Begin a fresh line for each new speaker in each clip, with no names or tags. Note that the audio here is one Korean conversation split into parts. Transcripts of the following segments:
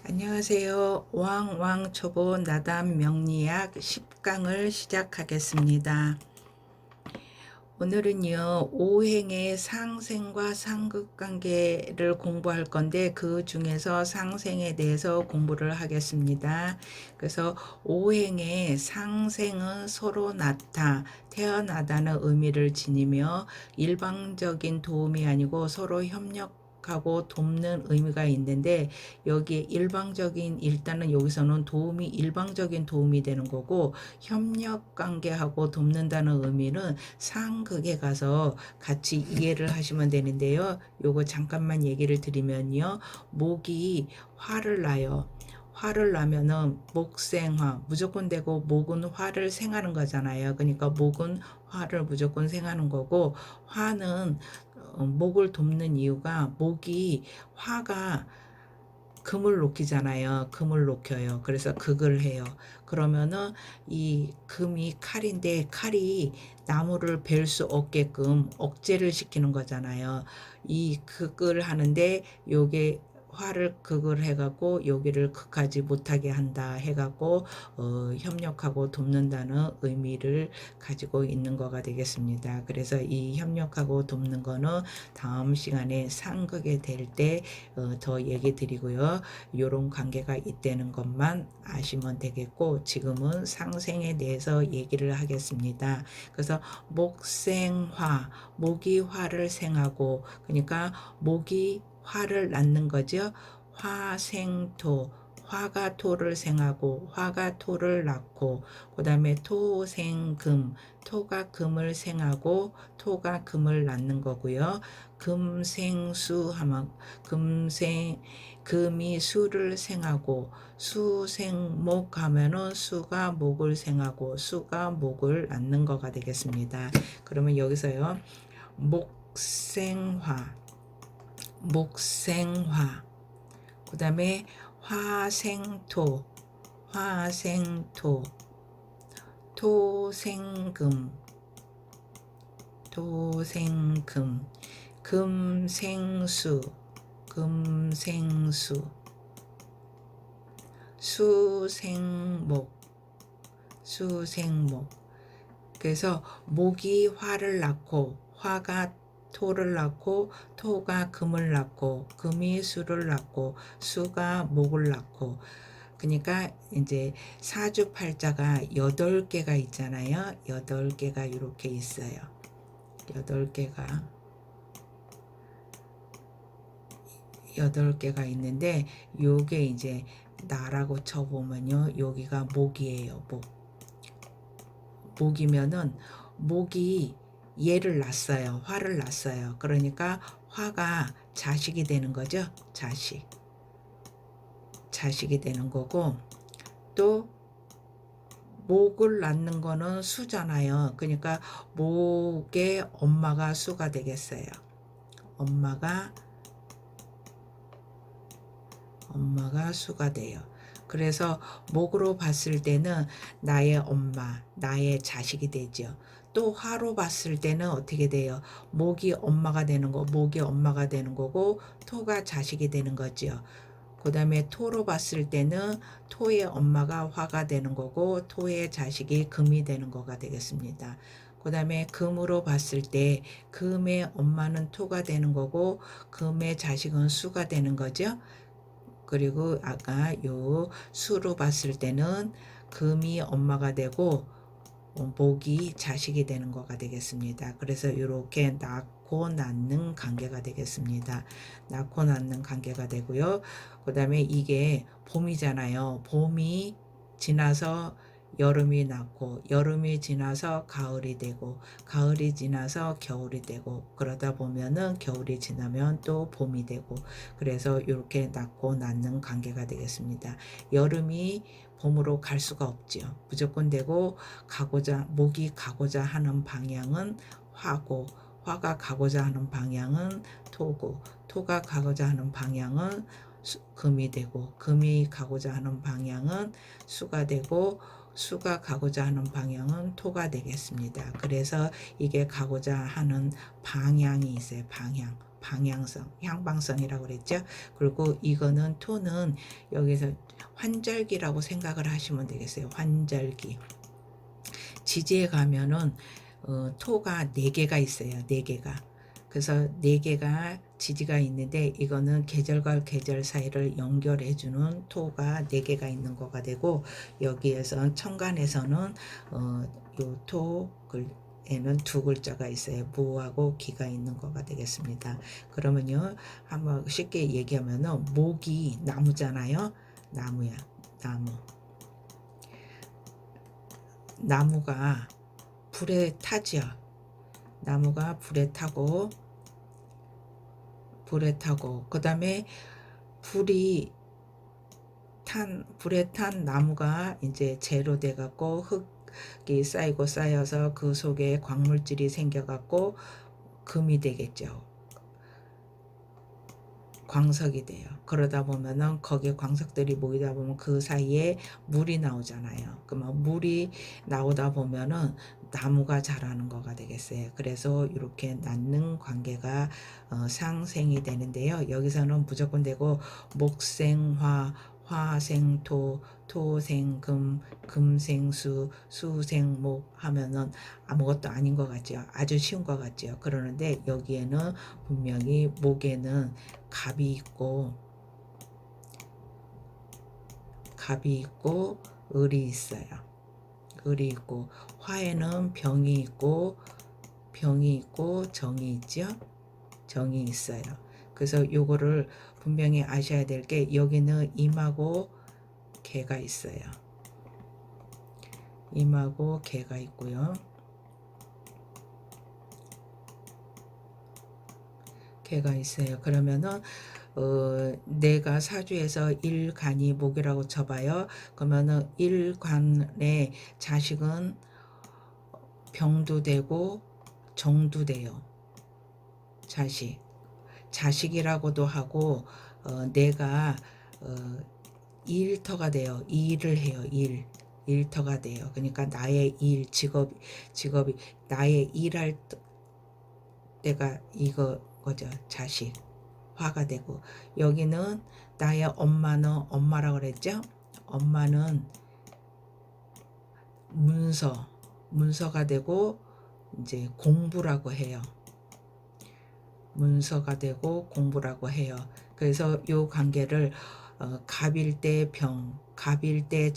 안녕하세요. 왕초보 나담 명리학 10강을 시작하겠습니다. 오늘은요, 오행의 상생과 상극관계를 공부할 건데 그 중에서 상생에 대해서 공부를 하겠습니다. 그래서 오행의 상생은 서로 태어나다는 의미를 지니며 일방적인 도움이 아니고 서로 협력하고 돕는 의미가 있는데, 여기에 일단은 여기서는 일방적인 도움이 되는 거고, 협력 관계하고 돕는다는 의미는 상극에 가서 같이 이해를 하시면 되는데요. 요거 잠깐만 얘기를 드리면요. 목이 화를 나요. 화를 나면은 목생화 무조건 되고, 목은 화를 생하는 거잖아요. 그러니까 목은 화를 무조건 생하는 거고, 화는 목을 돕는 이유가, 목이 화가 금을 녹이잖아요. 금을 녹여요. 그래서 극을 해요. 그러면은 이 금이 칼인데, 칼이 나무를 벨 수 없게끔 억제를 시키는 거잖아요. 이 극을 하는데, 요게 화를 극을 해갖고 여기를 극하지 못하게 한다 해갖고 협력하고 돕는다는 의미를 가지고 있는 거가 되겠습니다. 그래서 이 협력하고 돕는 거는 다음 시간에 상극에 될 때 더 얘기 드리고요. 요런 관계가 있다는 것만 아시면 되겠고, 지금은 상생에 대해서 얘기를 하겠습니다. 그래서 목생화, 목이 화를 생하고, 그러니까 목이 화를 낳는 거죠. 화생토, 화가 토를 생하고 화가 토를 낳고, 그 다음에 토생금, 토가 금을 생하고 토가 금을 낳는 거고요. 금생수 하면 금이 수를 생하고, 수생목 하면은 수가 목을 생하고 수가 목을 낳는 거가 되겠습니다. 그러면 여기서요, 목생화, 그 다음에 화생토, 토생금, 금생수, 수생목. 그래서 목이 화를 낳고 화가 토를 낳고 토가 금을 낳고 금이 수를 낳고 수가 목을 낳고, 그러니까 이제 사주팔자가 8개가 있잖아요. 8개가 이렇게 있어요. 8개가 있는데, 요게 이제 나라고 쳐보면요, 여기가 목이에요. 목이면은 목이 얘를 낳았어요. 화를 낳았어요. 그러니까 화가 자식이 되는 거죠. 자식이 되는 거고, 또 목을 낳는 거는 수잖아요. 그러니까 목의 엄마가 수가 되겠어요. 엄마가 수가 돼요. 그래서 목으로 봤을 때는 나의 엄마, 나의 자식이 되죠. 또 화로 봤을 때는 어떻게 돼요? 목이 엄마가 되는 거고 토가 자식이 되는 거죠. 그 다음에 토로 봤을 때는 토의 엄마가 화가 되는 거고 토의 자식이 금이 되는 거가 되겠습니다. 그 다음에 금으로 봤을 때 금의 엄마는 토가 되는 거고 금의 자식은 수가 되는 거죠. 그리고 아까 요 수로 봤을 때는 금이 엄마가 되고 목이 자식이 되는 거가 되겠습니다. 그래서 이렇게 낳고 낳는 관계가 되겠습니다. 낳고 낳는 관계가 되고요. 그 다음에 이게 봄이잖아요. 봄이 지나서 여름이 났고, 여름이 지나서 가을이 되고, 가을이 지나서 겨울이 되고, 그러다 보면은 겨울이 지나면 또 봄이 되고, 그래서 이렇게 낳고 낳는 관계가 되겠습니다. 여름이 봄으로 갈 수가 없지요. 무조건 되고, 목이 가고자 하는 방향은 화고, 화가 가고자 하는 방향은 토고, 토가 가고자 하는 방향은 금이 되고, 금이 가고자 하는 방향은 수가 되고, 수가 가고자 하는 방향은 토가 되겠습니다. 그래서 이게 가고자 하는 방향이 있어요. 방향성, 향방성이라고 그랬죠. 그리고 이거는 토는 여기서 환절기라고 생각을 하시면 되겠어요. 환절기. 지지에 가면은 토가 4개가 있어요. 4개가. 그래서 4개가 지지가 있는데 이거는 계절과 계절 사이를 연결해 주는 토가 4개가 있는 거가 되고, 여기에선 천간에서는 요 토 에는 2글자가 있어요. 무하고 기가 있는 거가 되겠습니다. 그러면요, 한번 쉽게 얘기하면은 목이 나무잖아요. 나무야. 나무. 나무가 불에 타죠. 나무가 불에 타고 그 다음에 불에 탄 나무가 이제 재로 돼 갖고 흙이 쌓여서 그 속에 광물질이 생겨 갖고 금이 되겠죠. 광석이 돼요. 그러다 보면은 거기에 광석들이 모이다 보면 그 사이에 물이 나오잖아요. 그러면 물이 나오다 보면은 나무가 자라는 거가 되겠어요. 그래서 이렇게 낳는 관계가 상생이 되는데요. 여기서는 무조건 되고 목생화, 화생토, 토생금, 금생수, 수생목 하면은 아무것도 아닌 것 같죠. 아주 쉬운 것 같죠. 그러는데 여기에는 분명히 목에는 갑이 있고 을이 있어요. 을이 있고 화에는 병이 있고 정이 있죠. 정이 있어요. 그래서 요거를 분명히 아셔야 될 게, 여기는 임하고 개가 있어요. 임하고 개가 있고요. 개가 있어요. 그러면은 내가 사주에서 일간이 목이라고 쳐봐요. 그러면은 일간의 자식은 병도 되고 정도 돼요. 자식이라고도 하고 내가 일터가 돼요. 일을 해요. 일터가 돼요. 그러니까 나의 직업이 나의 일할 때가 이거죠. 화가 되고, 여기는 나의 엄마라고 그랬죠. 엄마는 문서가 되고 이제 공부라고 해요. 문서가 되고 공부라고 해요. 그래서 요 관계를 갑일 때 병, 갑일 때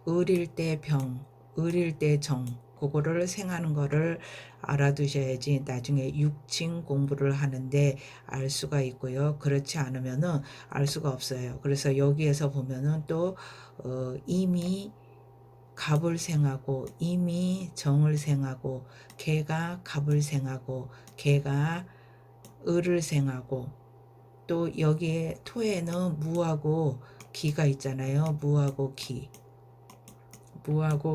을일 때 병, 을일 때 정, 그거를 생하는 거를 알아두셔야지 나중에 육친 공부를 하는데 알 수가 있고요. 그렇지 않으면은 알 수가 없어요. 그래서 여기에서 보면은 또 이미 갑을 생하고 이미 정을 생하고, 개가 갑을 생하고 개가 을을 생하고, 또 여기에 토에는 무하고 기가 있잖아요. 무하고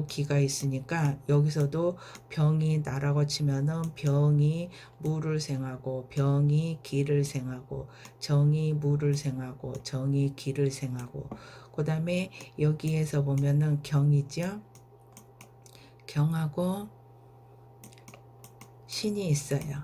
기가 있으니까 여기서도 병이 나라고 치면은 병이 무를 생하고 병이 기를 생하고 정이 무를 생하고 정이 기를 생하고, 그 다음에 여기에서 보면은 경이죠. 경하고 신이 있어요.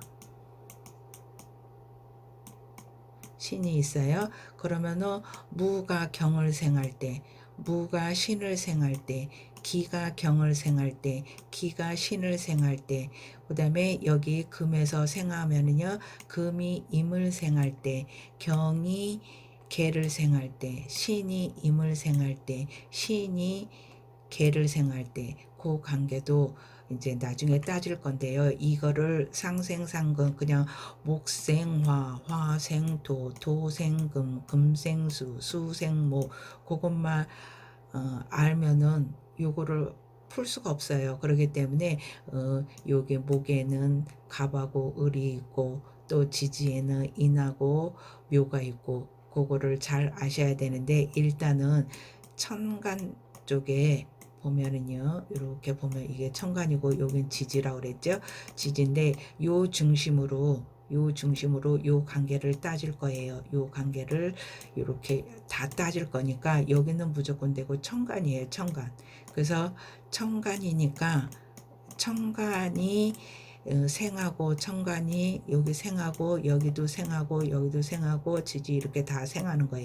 그러면은 무가 경을 생할 때, 무가 신을 생할 때, 기가 경을 생할 때, 기가 신을 생할 때, 그 다음에 여기 금에서 생하면은요, 금이 임을 생할 때, 경이 개를 생할 때, 신이 임을 생할 때, 신이 개를 생할 때, 그 관계도 이제 나중에 따질 건데요. 이거를 상생상금, 그냥 목생화, 화생토, 토생금, 금생수, 수생목, 그것만 알면은 요거를 풀 수가 없어요. 그렇기 때문에 요게 목에는 갑하고 을이 있고, 또 지지에는 인하고 묘가 있고, 그거를 잘 아셔야 되는데, 일단은 천간 쪽에 보면은요, 이렇게 보면 이게 천간이고 여긴 지지라고 그랬죠. 지지인데 요 중심으로 요 관계를 따질 거예요. 요 관계를 이렇게 다 따질 거니까 여기는 무조건 되고 천간이에요. 천간. 그래서 천간이니까 천간이 생하고 천간이 여기 생하고 여기도 생하고 여기도 생하고 지지 이렇게 다 생하는 거예요.